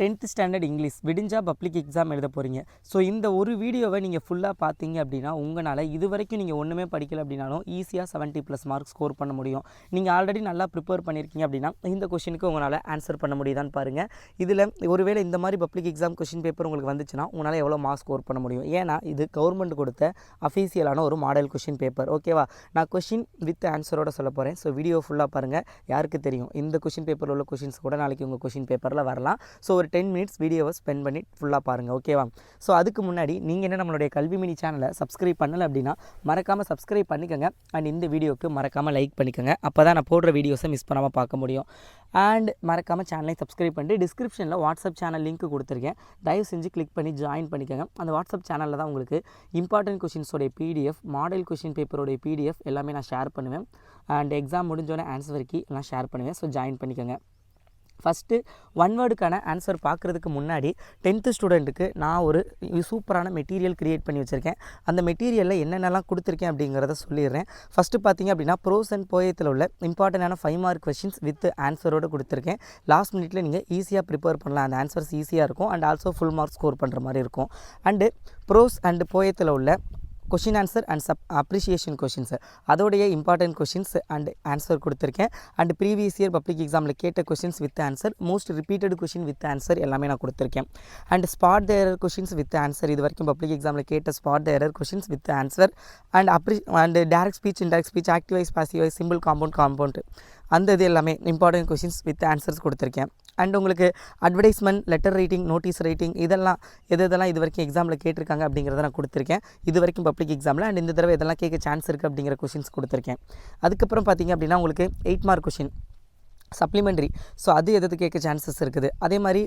10th standard English விடிஞ்சா public exam எழுத போகிறீங்க. ஸோ இந்த ஒரு வீடியோவை நீங்கள் ஃபுல்லாக பார்த்தீங்க அப்படின்னா உங்களால் இது வரைக்கும் நீங்கள் ஒன்றுமே படிக்கலை அப்படின்னாலும் ஈஸியாக 70+ மார்க் ஸ்கோர் பண்ண முடியும். நீங்கள் ஆல்ரெடி நல்லா ப்ரிப்பேர் பண்ணியிருக்கீங்க அப்படின்னா இந்த கொஷினுக்கு உங்களால் ஆன்சர் பண்ண முடியுதான்னு பாருங்கள். இதில் ஒருவேளை இந்த மாதிரி பப்ளிக் எக்ஸாம் கொஷின் பேப்பர் உங்களுக்கு வந்துச்சுன்னா உங்களால் எவ்வளோ மார்க் ஸ்கோர் பண்ண முடியும். ஏன்னா இது கவர்மெண்ட் கொடுத்த அஃபீஷியலான ஒரு மாடல் கொஷின் பேப்பர். ஓகேவா, நான் கொஷின் வித் ஆன்சரோட சொல்ல போகிறேன். ஸோ வீடியோ ஃபுல்லாக பாருங்கள். யாருக்கு தெரியும் இந்த கொஷின் பேப்பரில் உள்ள கொஷின்ஸ் கூட நாளைக்கு உங்கள் கொஷின் பேப்பரில் வரலாம். ஸோ ஒரு 10 மினிட்ஸ் வீடியோவை ஸ்பெண்ட் பண்ணி ஃபுல்லாக பாருங்கள். ஓகேவா, ஸோ அதுக்கு முன்னாடி நீங்கள் என்ன நம்மளுடைய கல்வி மினி சேனலை சப்ஸ்கிரைப் பண்ணலை அப்படின்னா மறக்காமல் சப்ஸ்கிரைப் பண்ணிக்கோங்க. அண்ட் இந்த வீடியோவுக்கு மறக்காமல் லைக் பண்ணிக்கோங்க. அப்போ தான் நான் போடுற வீடியோஸை மிஸ் பண்ணாமல் பார்க்க முடியும். அண்ட் மறக்காமல் சேனலை சப்ஸ்கிரைப் பண்ணிட்டு டிஸ்கிரிப்ஷனில் வாட்ஸ்அப் சேனல் லிங்க் கொடுத்துருக்கேன். தயவு செஞ்சு கிளிக் பண்ணி ஜாயின் பண்ணிக்கோங்க. அந்த வாட்ஸ்அப் சேனலில் தான் உங்களுக்கு இம்பார்ட்டன்ட் கொஷின்ஸோடைய பிடிஎஃப், மாடல் கொஷின் பேப்பரோடைய பிடிஎஃப் எல்லாமே நான் ஷேர் பண்ணுவேன். அண்ட் எக்ஸாம் முடிஞ்சோடனே ஆன்சர் கீ எல்லாம் ஷேர் பண்ணுவேன். ஸோ ஜாயின் பண்ணிக்கோங்க. ஃபஸ்ட்டு ஒன் வேர்டுக்கான ஆன்சர் பார்க்குறதுக்கு முன்னாடி 10th ஸ்டூடெண்ட்டுக்கு நான் ஒரு சூப்பரான மெட்டீரியல் க்ரியேட் பண்ணி வச்சுருக்கேன். அந்த மெட்டீரியலில் என்னென்னலாம் கொடுத்துருக்கேன் அப்படிங்கிறத சொல்லிடுறேன். ஃபஸ்ட்டு பார்த்தீங்க அப்படின்னா ப்ரோஸ் அண்ட் போயத்தில் உள்ள இம்பார்ட்டண்டான 5 மார்க் கொஷின்ஸ் வித் ஆன்சரோடு கொடுத்துருக்கேன். லாஸ்ட் மினிட்ல நீங்கள் ஈஸியாக ப்ரிப்பேர் பண்ணலாம். அந்த ஆன்சர்ஸ் ஈஸியாக இருக்கும் and also full mark score பண்ணுற மாதிரி இருக்கும். அண்டு ப்ரோஸ் அண்ட் போயத்தில் உள்ள question answer and appreciation questions அதோடைய இம்பார்ட்டன்ட் கொஷின்ஸ் அண்ட் ஆன்சர் கொடுத்துருக்கேன். அண்ட் ப்ரீவியஸ் இயர் பப்ளிக் எக்ஸாமில் கேட்ட questions with answer, most repeated question with answer எல்லாமே நான் கொடுத்துருக்கேன். And spot the error questions with answer, இது வரைக்கும் பப்ளிக் எக்ஸாமில் கேட்ட spot the error questions with answer. And and direct speech, indirect speech, active voice, passive voice, simple compound அந்த இது எல்லாமே இம்பார்ட்டன்ட் கொஷின்ஸ் வித் ஆன்சர்ஸ் கொடுத்துருக்கேன். அண்ட் உங்களுக்கு advertisement, letter writing, notice writing இதெல்லாம் எதெல்லாம் இது வரைக்கும் எக்ஸாமில் கேட்டிருக்காங்க அப்படிங்கிறத நான் கொடுத்துருக்கேன். இது வரைக்கும் பப்ளிக் எக்ஸாமில் அண்ட் இந்த தடவை இதெல்லாம் கேட்க சான்ஸ் இருக்குது அப்படிங்கிற கொஷின்ஸ் கொடுத்துருக்கேன். அதுக்கப்புறம் பார்த்தீங்க அப்படின்னா உங்களுக்கு 8 மார்க் கொஷின் சப்ளிமெண்ட்ரி. ஸோ அது எது கேட்க சான்சஸ் இருக்குது. அதே மாதிரி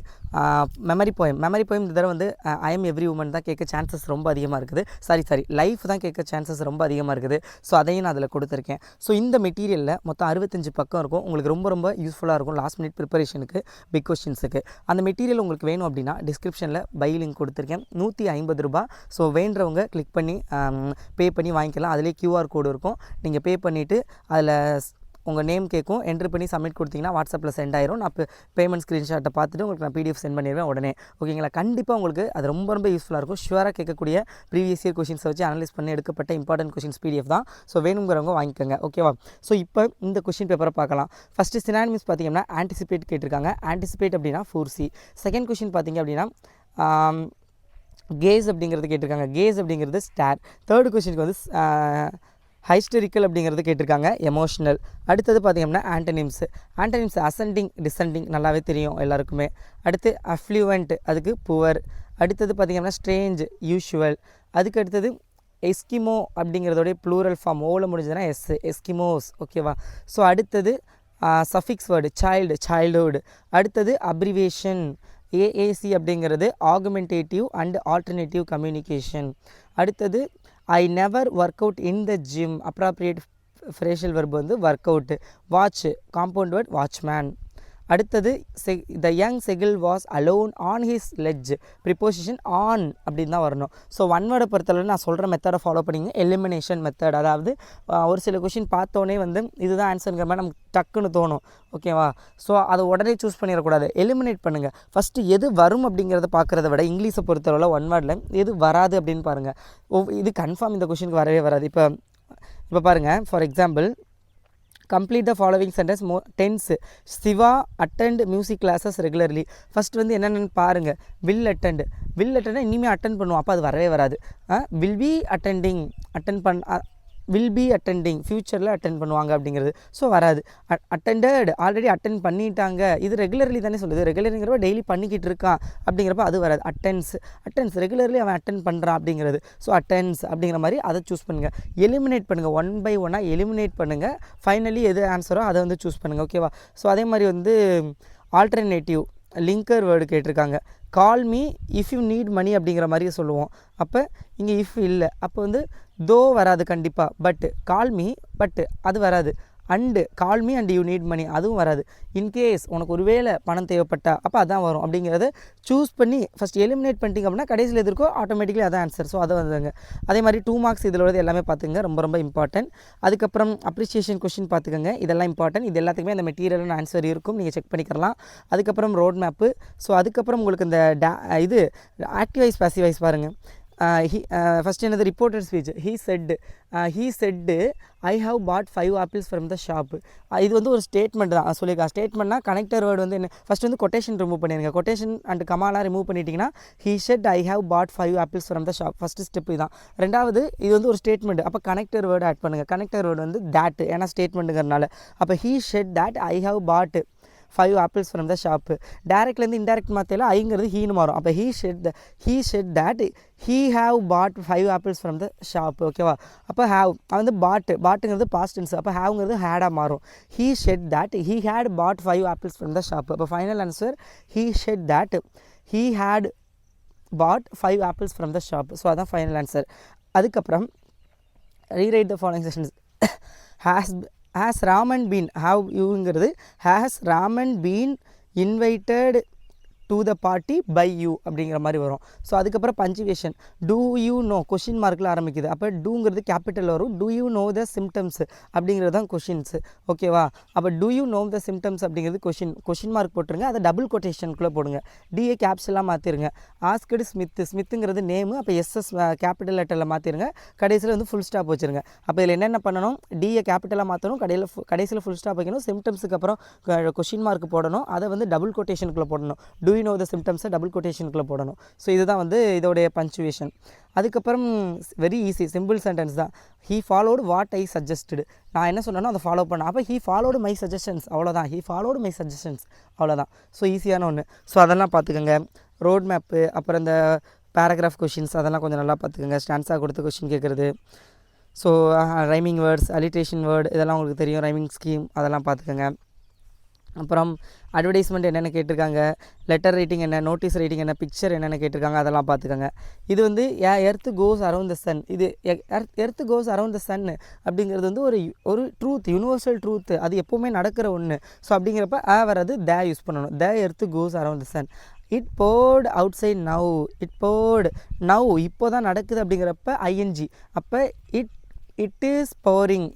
மெமரி போயம் இந்த தடவை வந்து ஐ எம் எவ்ரி உமன் தான் கேட்க சான்சஸ் ரொம்ப அதிகமாக இருக்குது. சாரி லைஃப் தான் கேட்க சான்சஸ் ரொம்ப அதிகமாக இருக்குது. ஸோ அதையும் நான் அதில் கொடுத்துருக்கேன். ஸோ இந்த மெட்டீரியலில் மொத்தம் 65 பக்கம் இருக்கும். உங்களுக்கு ரொம்ப யூஸ்ஃபுல்லாக இருக்கும் லாஸ்ட் மினிட் ப்ரிப்பரேஷனுக்கு, பிக் கொஷின்ஸுக்கு. அந்த மெட்டீரியல் உங்களுக்கு வேணும் அப்படின்னா டிஸ்கிரிப்ஷனில் பை லிங்க் கொடுத்துருக்கேன். 150 ரூபா. ஸோ வேண்டவங்க கிளிக் பண்ணி பே பண்ணி வாங்கிக்கலாம். அதிலே QR கோடு இருக்கும். நீங்கள் பே பண்ணிவிட்டு அதில் உங்கள் நேம் கேட்கும், என்ட்ரு பண்ணி சப்மிட் கொடுத்தீங்கன்னா வாட்ஸ்அப்பில் சென்ட் ஆயிரும். நான் பேமெண்ட் ஸ்க்ரீன்ஷாட்டை பார்த்துட்டு உங்களுக்கு நான் PDF சென்ட் பண்ணிடுவேன் உடனே. ஓகேங்களா, கண்டிப்பாக உங்களுக்கு அது ரொம்ப யூஸ்ஃபுல்லாக இருக்கும். ஷுவராக கேட்கக்கூடிய ப்ரீவியஸ் இயர் கொஷின்ஸை வச்சு அனலைஸ் பண்ணி எடுக்கப்பட்ட இம்பார்ட்டன்ட் கொஷின்ஸ் PDF தான். ஸோ வேணுங்கிறவங்க வாங்கிக்கோங்க. ஓகேவா, ஸோ இப்போ இந்த கொஷின் பேப்பரை பார்க்கலாம். ஃபஸ்ட்டு சினானிம்ஸ் பார்த்தீங்கன்னா ஆன்டிசிபேட் கேட்டிருக்காங்க. ஆன்டிசிபேட் அப்படின்னா 4C. செகண்ட் கொஷின் பார்த்தீங்க அப்படின்னா கேஸ் அப்படிங்கிறது கேட்டிருக்காங்க. கேஸ் அப்படிங்கிறது ஸ்டார். தேர்ட் கொஷினுக்கு வந்து ஹைஸ்டரிக்கல் அப்படிங்கிறது கேட்டிருக்காங்க, எமோஷ்னல். அடுத்தது பார்த்திங்கன்னா ஆண்டனிம்ஸ் அசெண்டிங், டிசெண்டிங் நல்லாவே தெரியும் எல்லாருக்குமே. அடுத்து அஃப்ளூவெண்ட், அதுக்கு புவர். அடுத்தது பார்த்திங்கன்னா ஸ்ட்ரேஞ்ச், யூஷுவல். அதுக்கு அடுத்தது எஸ்கிமோ அப்படிங்கிறதோடைய ப்ளூரல் ஃபார்ம் ஓவில் முடிஞ்சதுன்னா எஸ்கிமோஸ். ஓகேவா, ஸோ அடுத்தது சஃபிக்ஸ் வேர்டு சைல்டுஹுட். அடுத்தது அப்ரிவேஷன் AAC அப்படிங்கிறது ஆகுமெண்டேட்டிவ் அண்ட் ஆல்டர்னேட்டிவ் கம்யூனிகேஷன். அடுத்தது I never work out in the gym, appropriate phrasal verb வந்து work out. Watch, compound word watchman. அடுத்தது the young seagull was alone on his ledge, preposition on அப்படின்னு தான் வரணும். So one வேர்டை பொறுத்தளவு நான் சொல்கிற மெத்தடை ஃபாலோ பண்ணிங்க. எலிமினேஷன் மெத்தட், அதாவது ஒரு சில கொஷின் பார்த்தோன்னே வந்து இதுதான் ஆன்சருங்கிற மாதிரி நமக்கு டக்குன்னு தோணும். ஓகேவா, ஸோ அதை உடனே சூஸ் பண்ணிடக்கூடாது, எலிமினேட் பண்ணுங்கள். ஃபஸ்ட்டு எது வரும் அப்படிங்கிறத பார்க்குறத விட இங்கிலீஷை பொறுத்தளவில் ஒன் வேர்டில் எது வராது அப்படின்னு பாருங்கள். இது கன்ஃபார்ம் இந்த கொஷினுக்கு வரவே வராது. இப்போ பாருங்கள், for example complete the following sentence tense. Shiva attend music classes regularly. First வந்து என்னென்னு பாருங்கள். வில் அட்டெண்ட் இனிமேல் அட்டென்ட் பண்ணுவோம், அப்போ அது வரவே வராது. வில் பி அட்டெண்டிங் ஃப்யூச்சரில் அட்டென்ட் பண்ணுவாங்க அப்படிங்கிறது. ஸோ வராது. அட்டெண்டட் ஆல்ரெடி அட்டென்ட் பண்ணிட்டாங்க, இது ரெகுலர்லி தானே சொல்லுது. ரெகுலருங்கிறப்ப டெய்லி பண்ணிக்கிட்டு இருக்கான் அப்படிங்கிறப்ப அது வராது. அட்டென்ஸ் ரெகுலர்லி அவன் அட்டென்ட் பண்ணுறான் அப்படிங்கிறது. ஸோ அட்டென்ஸ் அப்படிங்கிற மாதிரி அதை சூஸ் பண்ணுங்கள். எலிமினேட் பண்ணுங்கள், 1 by 1 எலிமினேட் பண்ணுங்கள். ஃபைனலி எது ஆன்சரோ அதை வந்து சூஸ் பண்ணுங்கள். ஓகேவா, ஸோ அதே மாதிரி வந்து ஆல்டர்னேட்டிவ் லிங்கர் வேர்டு கேட்டிருக்காங்க. Call me if you need money அப்படிங்கிற மாதிரி சொல்லுவோம். அப்போ இங்கே இஃப் இல்லை, அப்போ வந்து தோ வராது கண்டிப்பாக. பட் கால் மீ, பட் அது வராது. And call me and you need money அதுவும் வராது. இன்கேஸ் உனக்கு ஒரு வேளை பணம் தேவைப்பட்டா அப்போ அதான் வரும். அப்படிங்கிறத சூஸ் பண்ணி ஃபஸ்ட் எலிமினேட் பண்ணிட்டீங்க அப்படின்னா கடைசியில் எது இருக்கோ ஆட்டோமேட்டிக்கலி அதான் ஆன்சர். ஸோ அதை வந்துங்க. அதே மாதிரி 2 மார்க்ஸ் இதில் உள்ளது எல்லாமே பார்த்துங்க, ரொம்ப ரொம்ப இம்பார்ட்டன்ட். அதுக்கப்புறம் அப்ரிசியேஷன் கொஷின் பார்த்துக்கோங்க, இதெல்லாம் இம்பார்ட்டன்ட். இது எல்லாத்துக்குமே அந்த மெட்டீரியல் ஆன்சர் இருக்கும், நீங்கள் செக் பண்ணிக்கலாம். அதுக்கப்புறம் ரோட் மேப்பு. ஸோ அதுக்கப்புறம் உங்களுக்கு இந்த இது ஆக்டிவ் வாய்ஸ் பாசிவ் வாய்ஸ் பாருங்கள். ஃபஸ்ட் என்னது reported speech. He said I have bought 5 apples from the shop. இது வந்து ஒரு ஸ்டேட்மெண்ட் தான் சொல்லியிருக்காங்க. ஸ்டேட்மெண்ட்னா கனெக்டர் வேர்டு வந்து என்ன, ஃபஸ்ட் வந்து கொட்டேஷன் ரிமூவ் பண்ணிடுங்க. கொட்டேஷன் அண்ட் கமாலாம் ரிமூவ் பண்ணிட்டீங்கன்னா he said I have bought 5 apples from the shop. First step இதுதான். ரெண்டாவது இது வந்து ஒரு ஸ்டேட்மெண்ட், அப்போ கனெக்டர் வேர்டு ஆட் பண்ணுங்கள். கனெக்டர் வேர்டு வந்து தேட், ஏன்னா ஸ்டேட்மெண்ட்டுங்கிறனால. அப்போ he said that I have bought 5 apples from the shop. டேரெக்ட்லேருந்து இன்டெரக்ட் மாற்றில ஐங்கிறது ஹீனு மாறும். அப்போ he said that he have bought 5 apples from the shop. ஓகேவா? அப்போ ஹாவ் வந்து பாட்டுங்கிறது பாஸ்ட் டென்ஸ். அப்போ ஹாவ்ங்கிறது ஹேடாக மாறும். He said that he had bought 5 apples from the shop. அப்போ final answer he said that he had bought 5 apples from the shop. So அதான் final answer. அதுக்கப்புறம் rewrite the following sessions. has Raman been, have youங்கிறது has Raman been invited to the party by you அப்படிங்கிற மாதிரி வரும். So அதுக்கப்புறம் punctuation. Do you know question மார்க்கில் ஆரம்பிக்குது. அப்போ டூங்கிறது கேபிட்டல் வரும். Do you know the symptoms அப்படிங்கிறது தான் கொஷின்ஸு. ஓகேவா? அப்போ do you know the symptoms அப்படிங்கிறது கொஷின் மார்க் போட்டுருங்க. அதை டபுள் கொட்டேஷனுக்குள்ளே போடுங்க. டிஏ கேப்ஸ்லாம் மாற்றிருங்க. ஆஸ்கடு ஸ்மித்துங்கிறது நேமு. அப்போ எஸ்எஸ் கேபிட்டல் லெட்டரில் மாற்றிருங்க. கடைசியில் வந்து ஃபுல் ஸ்டாப் வச்சுருங்க. அப்போ இதில் என்னென்ன பண்ணணும், டிஏ கேபிட்டலாக மாற்றணும், கடைசியில் ஃபுல் ஸ்டாப் வைக்கணும். சிம்டம்ஸுக்கு அப்புறம் கொஷின் மார்க் போடணும். அதை வந்து டபுள் கொட்டேஷனுக்குள்ளே போடணும். டூ யூ நோ த சிம்டம்ஸை டபுள் கொட்டேஷனுக்குள்ளே போடணும். ஸோ இதுதான் வந்து இதோடைய பஞ்சுவேஷன். அதுக்கப்புறம் வெரி ஈஸி, சிம்பிள் சென்டென்ஸ் தான். He followed what I suggested. நான் என்ன சொன்னேனோ அதை ஃபாலோ பண்ணேன். அப்போ ஹீ ஃபாலோடு மை சஜஷன்ஸ், அவ்வளோதான். ஹீ ஃபாலோடு மை சஜஷன்ஸ், அவ்வளோதான். ஸோ ஈஸியான ஒன்று. ஸோ அதெல்லாம் பார்த்துக்கோங்க. ரோட் மேப்பு, அப்புறம் இந்த பேராகிராஃப் கொஷின்ஸ் அதெல்லாம் கொஞ்சம் நல்லா பார்த்துக்கோங்க. ஸ்டான்ஸாக கொடுத்து கொஷின் கேட்குறது. So rhyming words, alliteration word இதெல்லாம் உங்களுக்கு தெரியும். ரைமிங் ஸ்கீம் அதெல்லாம் பார்த்துக்கோங்க. அப்புறம் அட்வர்டைஸ்மெண்ட் என்னென்ன கேட்டிருக்காங்க, லெட்டர் ரைட்டிங் என்ன, நோட்டீஸ் ரைட்டிங் என்ன, பிக்சர் என்னென்ன கேட்டிருக்காங்க அதெல்லாம் பார்த்துக்கோங்க. இது வந்து earth goes around the sun. இது earth goes around the sun அப்படிங்கிறது வந்து ஒரு ட்ரூத், யூனிவர்சல் ட்ரூத். அது எப்போவுமே நடக்கிற ஒன்று. ஸோ அப்படிங்கிறப்ப வராது, த யூஸ் பண்ணணும். The earth goes around the sun. It poured outside now. It poured now, இப்போ தான் நடக்குது அப்படிங்கிறப்ப ஐஎன்ஜி. அப்போ it is pouring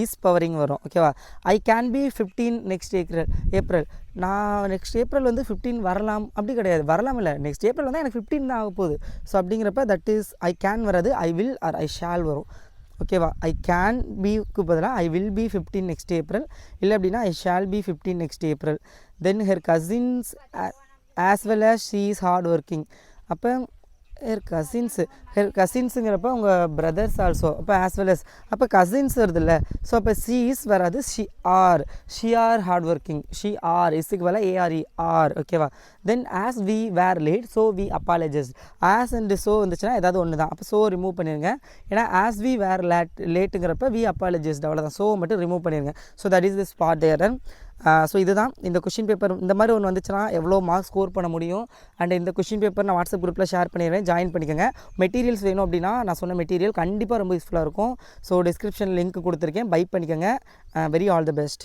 is pouring வரும். ஓகேவா? I can be 15 next April. நான் நெக்ஸ்ட் ஏப்ரல் வந்து 15 வரலாம் அப்படி கிடையாது. வரலாம் இல்லை, நெக்ஸ்ட் ஏப்ரல் வந்து எனக்கு 15 தான் ஆக போகுது. ஸோ அப்படிங்கிறப்ப தட் இஸ் ஐ கேன் வராது, I will or I shall வரும். ஓகேவா? ஐ கேன் பிக்கு பதிலாக I will be 15 next April. இல்லை அப்படின்னா I shall be 15 next April. Then her cousins as well as she is hard working. அப்போ her கசின்ஸுங்கிறப்ப உங்கள் பிரதர்ஸ் ஆல்சோ. அப்போ ஆஸ் வெல் அஸ், அப்போ கசின்ஸ் வருது இல்லை. ஸோ அப்போ ஷீ இஸ் வராது, she are hard working. She are இஸ்க்கு வேலை ஏஆர்இ ஆர். ஓகேவா? தென் as we were late so we apologise. As and so வந்துச்சுன்னா ஏதாவது ஒன்று தான். அப்போ ஸோ ரிமூவ் பண்ணிடுங்க. ஏன்னா ஆஸ் வி வேர் லேட்டுங்கிறப்ப வி அப்பாலஜைஸ்ட், அவ்வளோதான். ஸோ மட்டும் ரிமூவ் பண்ணிடுங்க. So that is the spot there. So இதுதான் இந்த கொஷின் பேப்பர். இந்த மாதிரி ஒன்று வந்துச்சுன்னா எவ்வளோ மார்க்ஸ் ஸ்கோர் பண்ண முடியும். அண்ட் இந்த கொஷின் பேப்பர் நான் வாட்ஸ்அப் குரூப்பில் ஷேர் பண்ணிடுறேன், ஜாயின் பண்ணிக்கோங்க. மெட்டீரியல்ஸ் வேணும் அப்படின்னா நான் சொன்ன மெட்டீரியல் கண்டிப்பாக ரொம்ப யூஸ்ஃபுல்லாக இருக்கும். ஸோ டிஸ்கிரிப்ஷன் லிங்க் கொடுத்துருக்கேன், பை பண்ணிக்கோங்க. Very all the best.